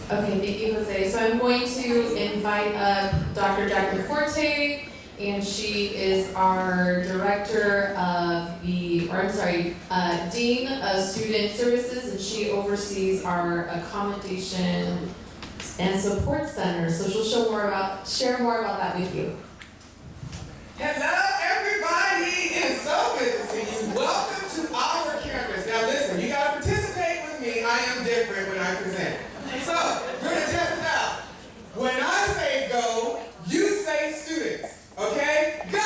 Okay, thank you, Jose. So I'm going to invite up Dr. Jacqueline Forte, and she is our director of Dean of Student Services, and she oversees our accommodation and support center. So she'll share more about that with you. Hello, everybody. It is so good to see you. Welcome to our campus. Now listen, you gotta participate with me. I am different when I present. So, we're gonna test it out. When I say go, you say students, okay? Go!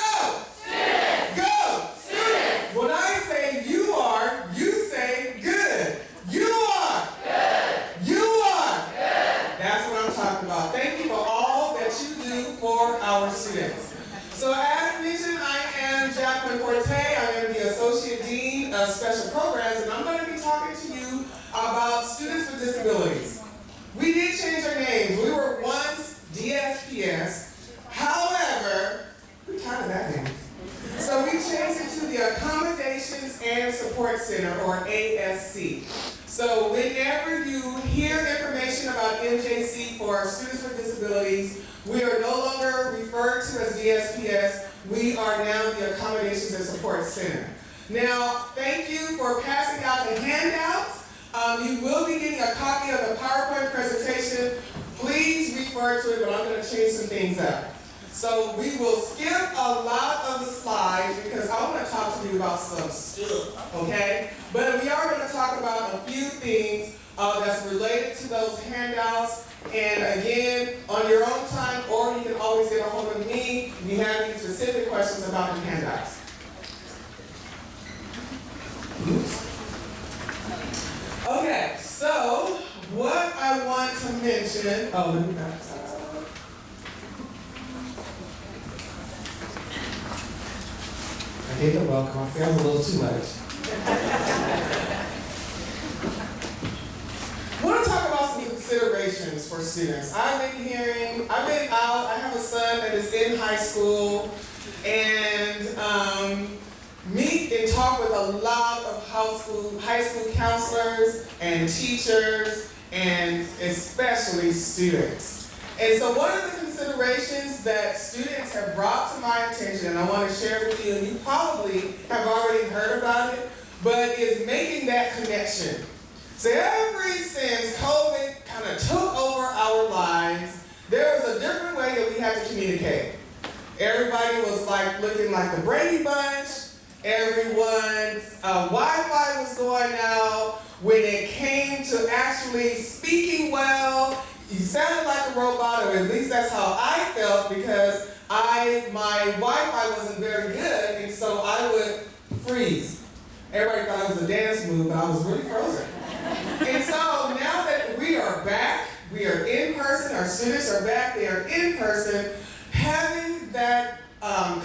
Students! Go! Students! When I say you are, you say good. You are! Good! You are! Good! That's what I'm talking about. Thank you for all that you do for our students. So as mentioned, I am Jacqueline Forte. I am the Associate Dean of Special Programs, and I'm going to be talking to you about students with disabilities. We did change our names. We were once DSPS. However, we tired of that name. So we changed it to the Accommodations and Support Center, or ASC. So whenever you hear information about MJC for our students with disabilities, we are no longer referred to as DSPS. We are now the Accommodations and Support Center. Now, thank you for passing out the handouts. You will be getting a copy of the PowerPoint presentation. Please refer to it, but I'm going to change some things up. So we will skip a lot of the slides because I want to talk to you about some stuff, okay? But we are going to talk about a few things that's related to those handouts. And again, on your own time, or you can always get a hold of me if you have any specific questions about the handouts. Oops. Okay, so what I want to mention, let me back this up. I gave the welcome, I felt a little too much. I want to talk about some considerations for students. I've been out, I have a son that is in high school, and meet and talk with a lot of high school counselors and teachers, and especially students. And so one of the considerations that students have brought to my attention, and I want to share with you, and you probably have already heard about it, but is making that connection. So ever since COVID kind of took over our lives, there was a different way that we had to communicate. Everybody was looking like the Brady Bunch. Everyone's Wi-Fi was going out. When it came to actually speaking well, you sounded like a robot, or at least that's how I felt, because my Wi-Fi wasn't very good, and so I would freeze. Everybody thought it was a dance move, but I was really frozen. And so now that we are back, we are in person, our students are back, they are in person, having that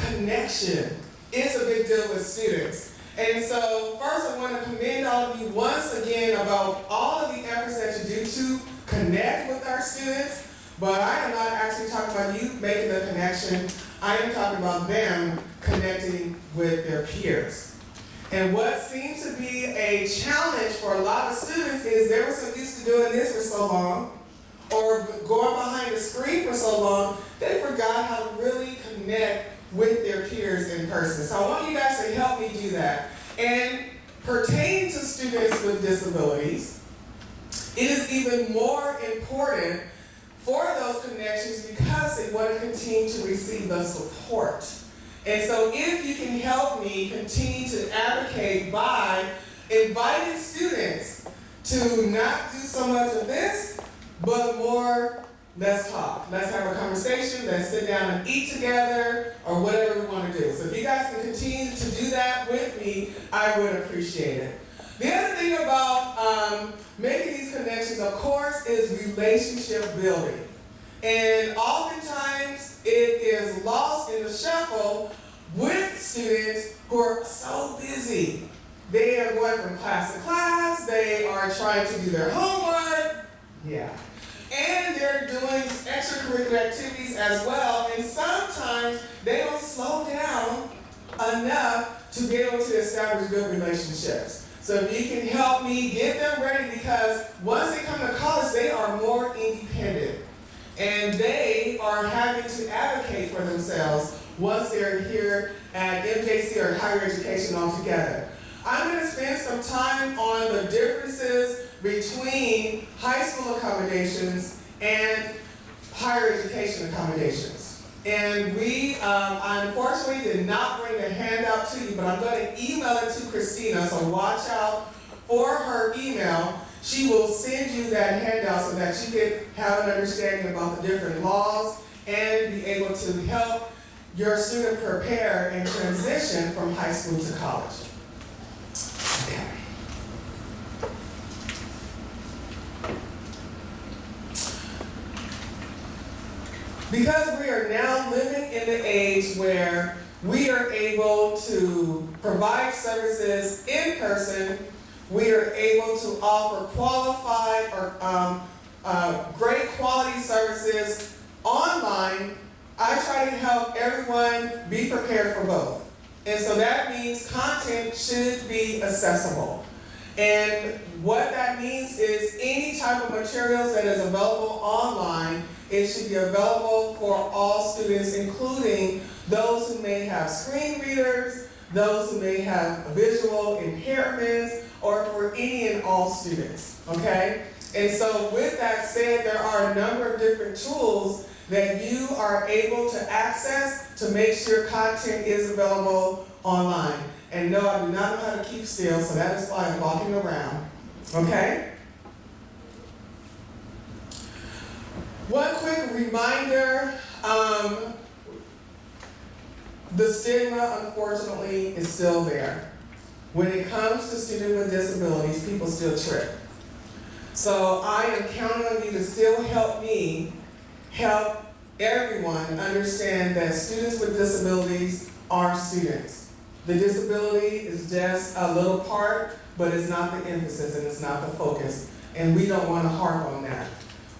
connection is a big deal with students. And so first I want to commend all of you once again about all of the efforts that you do to connect with our students, but I am not actually talking about you making the connection. I am talking about them connecting with their peers. And what seems to be a challenge for a lot of students is they were so used to doing this for so long, or going behind the screen for so long, they forgot how to really connect with their peers in person. So I want you guys to help me do that. And pertaining to students with disabilities, it is even more important for those connections because they want to continue to receive the support. And so if you can help me continue to advocate by inviting students to not do so much of this, but more, let's talk. Let's have a conversation, let's sit down and eat together, or whatever we want to do. So if you guys can continue to do that with me, I would appreciate it. The other thing about making these connections, of course, is relationship building. And oftentimes it is lost in the shuffle with students who are so busy. They are going from class to class, they are trying to do their homework, and they're doing extracurricular activities as well, and sometimes they don't slow down enough to be able to establish good relationships. So if you can help me get them ready, because once they come to college, they are more engaged. for themselves once they're here at MJC or higher education altogether. I'm going to spend some time on the differences between high school accommodations and higher education accommodations. And I unfortunately did not bring a handout to you, but I'm going to email it to Christina, so watch out for her email. She will send you that handout so that you can have an understanding about the different laws and be able to help your student prepare and transition from high school to college. Okay. Because we are now living in the age where we are able to provide services in person, we are able to offer qualified or great quality services online. I try to help everyone be prepared for both. And so that means content should be accessible. And what that means is any type of materials that is available online, it should be available for all students, including those who may have screen readers, those who may have visual impairments, or for any and all students, okay? And so with that said, there are a number of different tools that you are able to access to make sure content is available online. And no, I do not know how to keep still, so that is why I'm walking around, okay? One quick reminder, the stigma, unfortunately, is still there. When it comes to students with disabilities, people still trip. So I am counting on you to still help me help everyone understand that students with disabilities are students. The disability is just a little part, but it's not the emphasis and it's not the focus, and we don't want to harp on that.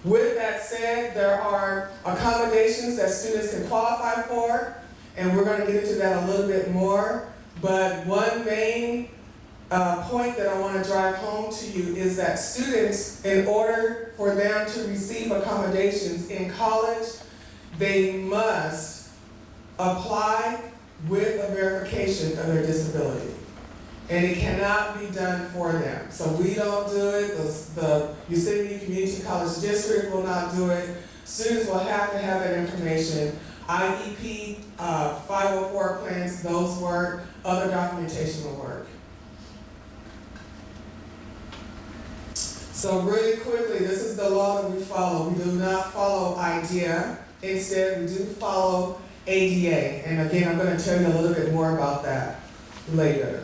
With that said, there are accommodations that students can qualify for, and we're going to get into that a little bit more, but one main point that I want to drive home to you is that students, in order for them to receive accommodations in college, they must apply with a verification of their disability. And it cannot be done for them. So we don't do it, the Yosemite Community College District will not do it. Students will have to have that information. IEP, 504 plans, those work, other documentation will work. So really quickly, this is the law that we follow. We do not follow IDEA. Instead, we do follow ADA. And again, I'm going to tell you a little bit more about that later.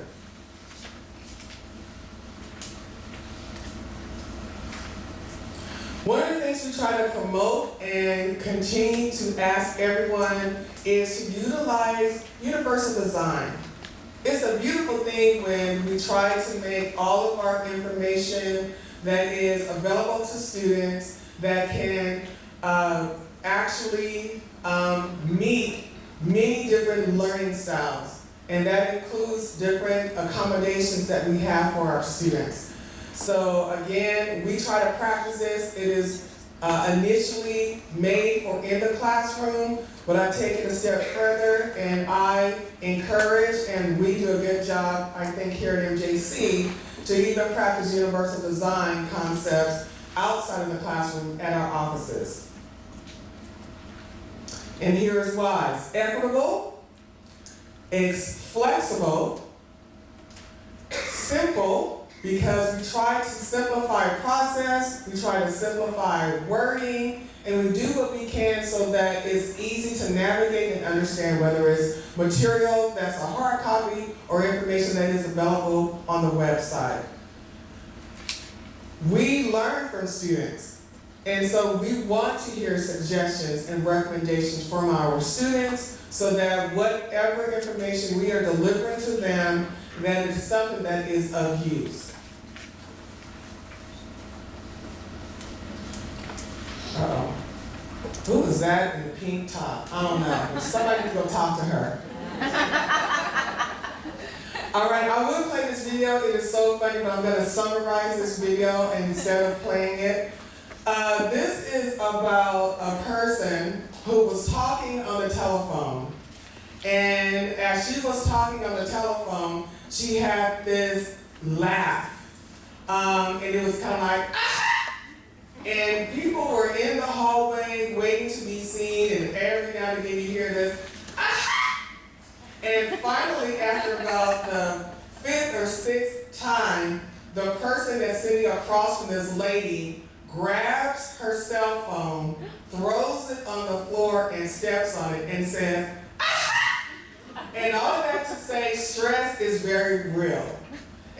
One of the things we try to promote and continue to ask everyone is to utilize universal design. It's a beautiful thing when we try to make all of our information that is available to students that can actually meet many different learning styles. And that includes different accommodations that we have for our students. So again, we try to practice this. It is initially made for in the classroom, but I take it a step further and I encourage, and we do a good job, I think, here at MJC, to even practice universal design concepts outside of the classroom at our offices. And here is why. It's equitable, it's flexible, simple, because we try to simplify process, we try to simplify wording, and we do what we can so that it's easy to navigate and understand, whether it's material that's a hard copy or information that is available on the website. We learn from students, and so we want to hear suggestions and recommendations from our students so that whatever information we are delivering to them, that is something that is of use. Uh-oh. Who is that in the pink top? I don't know. Somebody can go talk to her. All right, I will play this video. It is so funny, but I'm going to summarize this video instead of playing it. This is about a person who was talking on the telephone. And as she was talking on the telephone, she had this laugh. And it was kind of like, ah! And people were in the hallway waiting to be seen, and every now and again you hear this, ah! And finally, after about the 5th or 6th time, the person that's sitting across from this lady grabs her cell phone, throws it on the floor and steps on it and says, ah! And all of that to say stress is very real.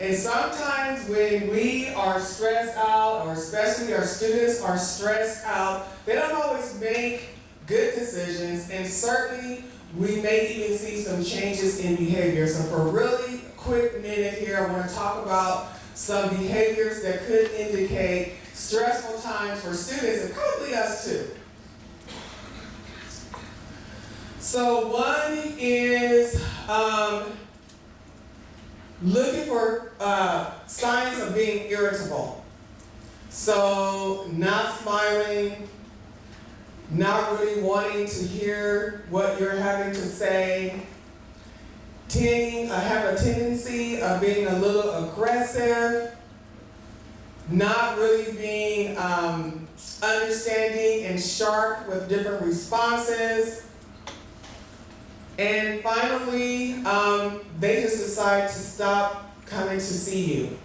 And sometimes when we are stressed out, or especially our students are stressed out, they don't always make good decisions, and certainly we may even see some changes in behavior. So for a really quick minute here, I want to talk about some behaviors that could indicate stressful times for students, and probably us too. So one is looking for signs of being irritable. So not smiling, not really wanting to hear what you're having to say, have a tendency of being a little aggressive, not really being understanding and sharp with different responses. And finally, they just decide to stop coming to see you.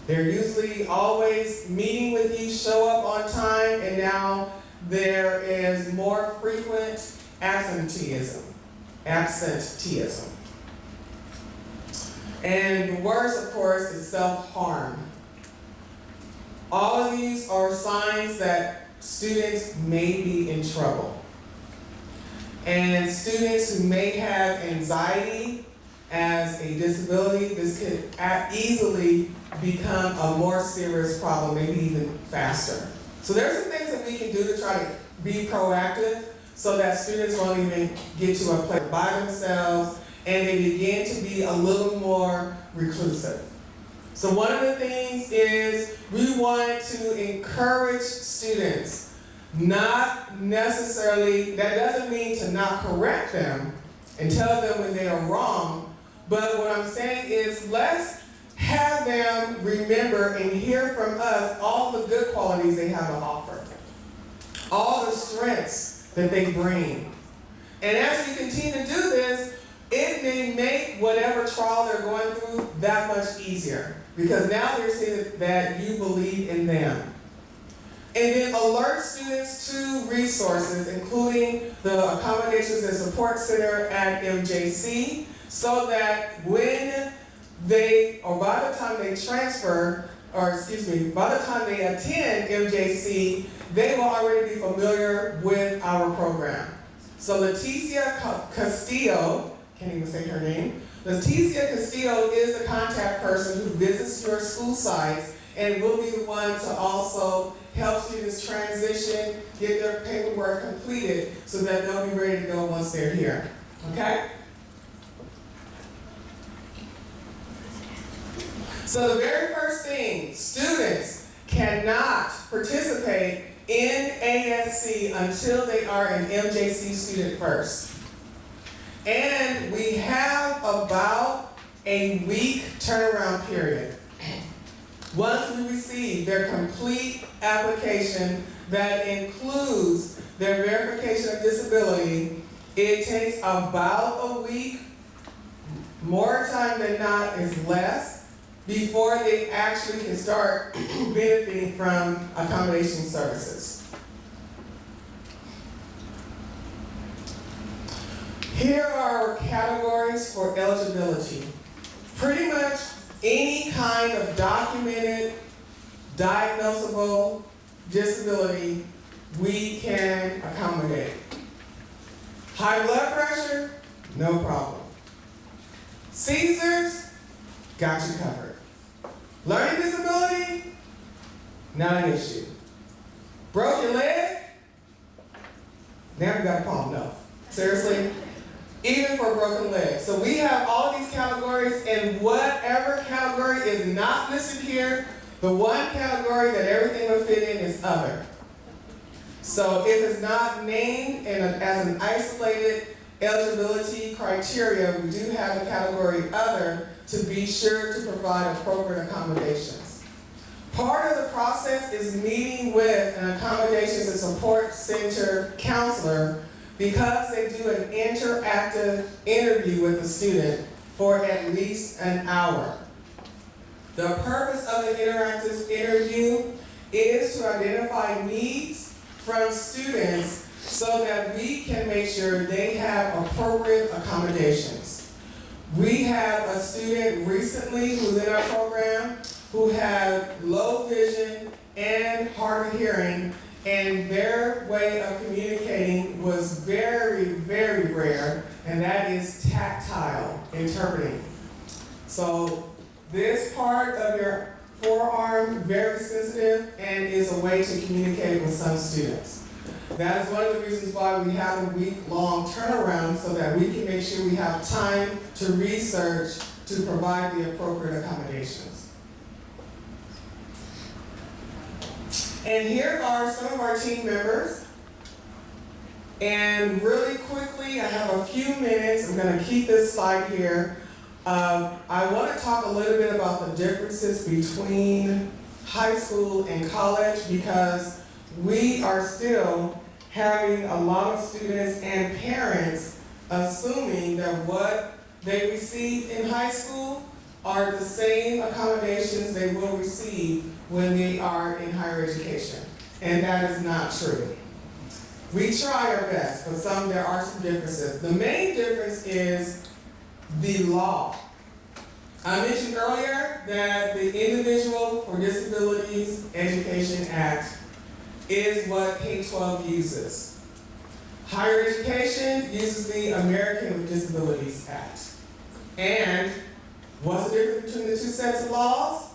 They're usually always meeting with you, show up on time, and now there is more frequent absenteeism. And the worst, of course, is self-harm. All of these are signs that students may be in trouble. And students who may have anxiety as a disability, this could easily become a more serious problem, maybe even faster. So there's some things that we can do to try to be proactive so that students won't even get to a place by themselves and they begin to be a little more reclusive. So one of the things is we want to encourage students. Not necessarily, that doesn't mean to not correct them and tell them when they are wrong, but what I'm saying is let's have them remember and hear from us all the good qualities they have to offer, all the strengths that they bring. And as we continue to do this, it may make whatever trial they're going through that much easier, because now they're seeing that you believe in them. And then alert students to resources, including the Accommodations and Support Center at MJC, so that when they, or by the time they transfer, or excuse me, by the time they attend MJC, they will already be familiar with our program. So Leticia Castillo, can't even say her name, Leticia Castillo is the contact person who visits your school sites and will be the one to also help students transition, get their paperwork completed so that they'll be ready to go once they're here, okay? So the very first thing, students cannot participate in ASC until they are an MJC student first. And we have about a week turnaround period. Once we receive their complete application that includes their verification of disability, it takes about a week, more time than not is less, before they actually can start benefiting from accommodation services. Here are categories for eligibility. Pretty much any kind of documented, diagnosable disability we can accommodate. High blood pressure, no problem. Seizures, got you covered. Learning disability, not an issue. Broke your leg, now we got a problem, no. Seriously? Even for a broken leg. So we have all of these categories, and whatever category is not listed here, the one category that everything will fit in is other. So if it's not named as an isolated eligibility criteria, we do have the category other to be sure to provide appropriate accommodations. Part of the process is meeting with an accommodations and support center counselor because they do an interactive interview with the student for at least an hour. The purpose of the interactive interview is to identify needs from students so that we can make sure they have appropriate accommodations. We had a student recently who's in our program who had low vision and hard of hearing, and their way of communicating was very, very rare, and that is tactile interpreting. So this part of your forearm, very sensitive, and is a way to communicate with some students. That is one of the reasons why we have a week-long turnaround so that we can make sure we have time to research to provide the appropriate accommodations. And here are some of our team members. And really quickly, I have a few minutes. I'm going to keep this slide here. I want to talk a little bit about the differences between high school and college because we are still having a lot of students and parents assuming that what they received in high school are the same accommodations they will receive when they are in higher education. And that is not true. We try our best, but there are some differences. The main difference is the law. I mentioned earlier that the Individual for Disabilities Education Act is what K-12 uses. Higher education uses the American with Disabilities Act. And what's the difference between the two sets of laws?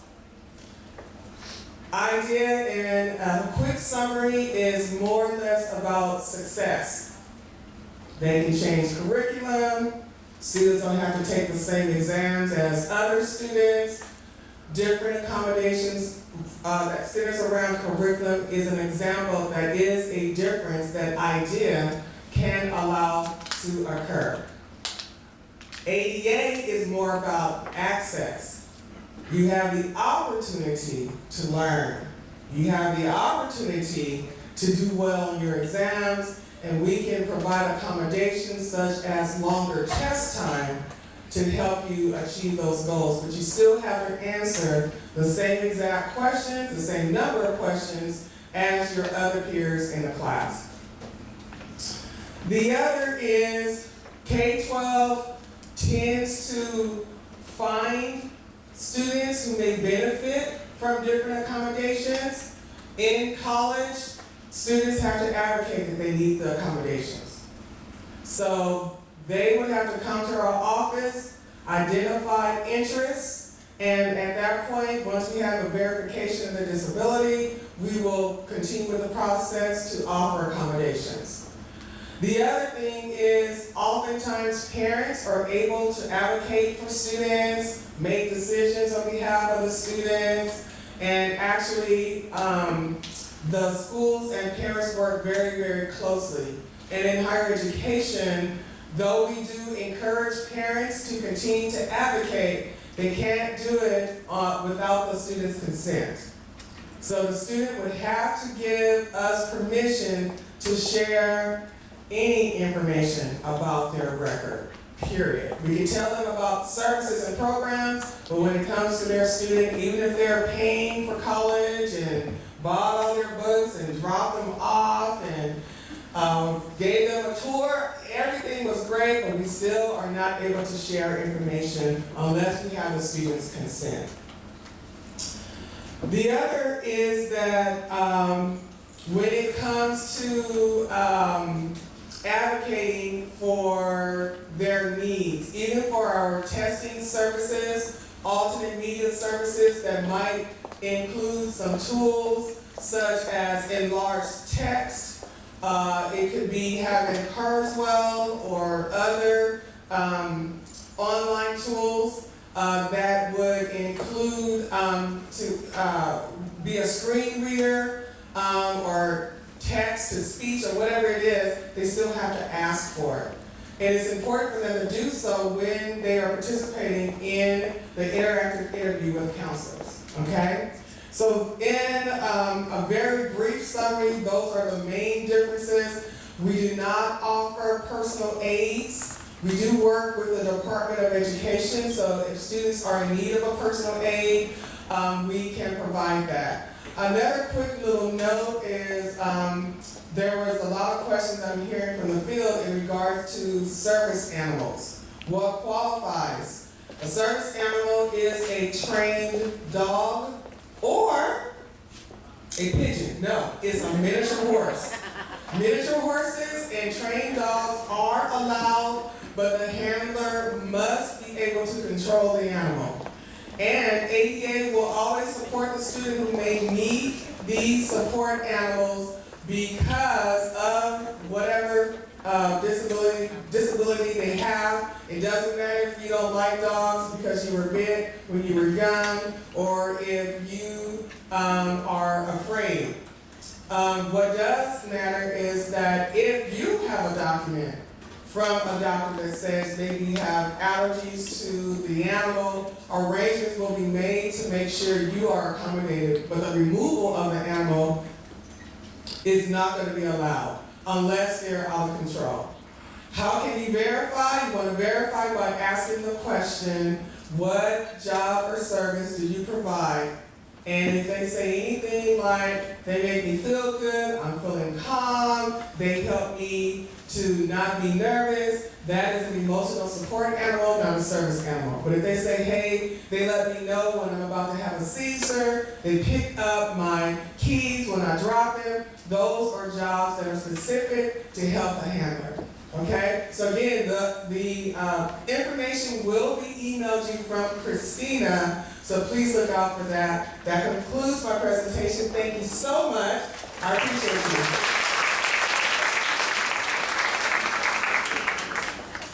I did, and a quick summary is more or less about success. They can change curriculum. Students don't have to take the same exams as other students. Different accommodations that centers around curriculum is an example that is a difference that IDEA can allow to occur. ADA is more about access. You have the opportunity to learn. You have the opportunity to do well on your exams, and we can provide accommodations such as longer test time to help you achieve those goals. But you still have to answer the same exact questions, the same number of questions as your other peers in the class. The other is K-12 tends to find students who may benefit from different accommodations. In college, students have to advocate that they need the accommodations. So they would have to come to our office, identify interests, and at that point, once we have a verification of their disability, we will continue with the process to offer accommodations. The other thing is oftentimes parents are able to advocate for students, make decisions on behalf of the students, and actually the schools and parents work very, very closely. And in higher education, though we do encourage parents to continue to advocate, they can't do it without the student's consent. So the student would have to give us permission to share any information about their record, period. We can tell them about services and programs, but when it comes to their student, even if they're paying for college and bought all their books and dropped them off and gave them a tour, everything was great, but we still are not able to share information unless we have the student's consent. The other is that when it comes to advocating for their needs, even for our testing services, alternate media services that might include some tools such as enlarged text. It could be having Kurzweil or other online tools that would include to be a screen reader or text to speech or whatever it is, they still have to ask for it. And it's important for them to do so when they are participating in the interactive interview with counselors, okay? So in a very brief summary, those are the main differences. We do not offer personal aids. We do work with the Department of Education, so if students are in need of a personal aid, we can provide that. Another quick little note is there was a lot of questions I'm hearing from the field in regards to service animals. What qualifies? A service animal is a trained dog or a pigeon. No, it's a miniature horse. Miniature horses and trained dogs are allowed, but the handler must be able to control the animal. And ADA will always support the student who may need these support animals because of whatever disability they have. It doesn't matter if you don't like dogs because you were bit when you were young or if you are afraid. What does matter is that if you have a document from a doctor that says maybe you have allergies to the animal, arrangements will be made to make sure you are accommodated, but the removal of the animal is not going to be allowed unless they're out of control. How can you verify? You want to verify by asking the question, what job or service do you provide? And if they say anything like, they make me feel good, I'm feeling calm, they help me to not be nervous, that is an emotional support animal, not a service animal. But if they say, hey, they let me know when I'm about to have a seizure, they pick up my keys when I drop them, those are jobs that are specific to help the handler. Okay? So again, the information will be emailed you from Christina, so please look out for that. That concludes my presentation. Thank you so much. I appreciate you.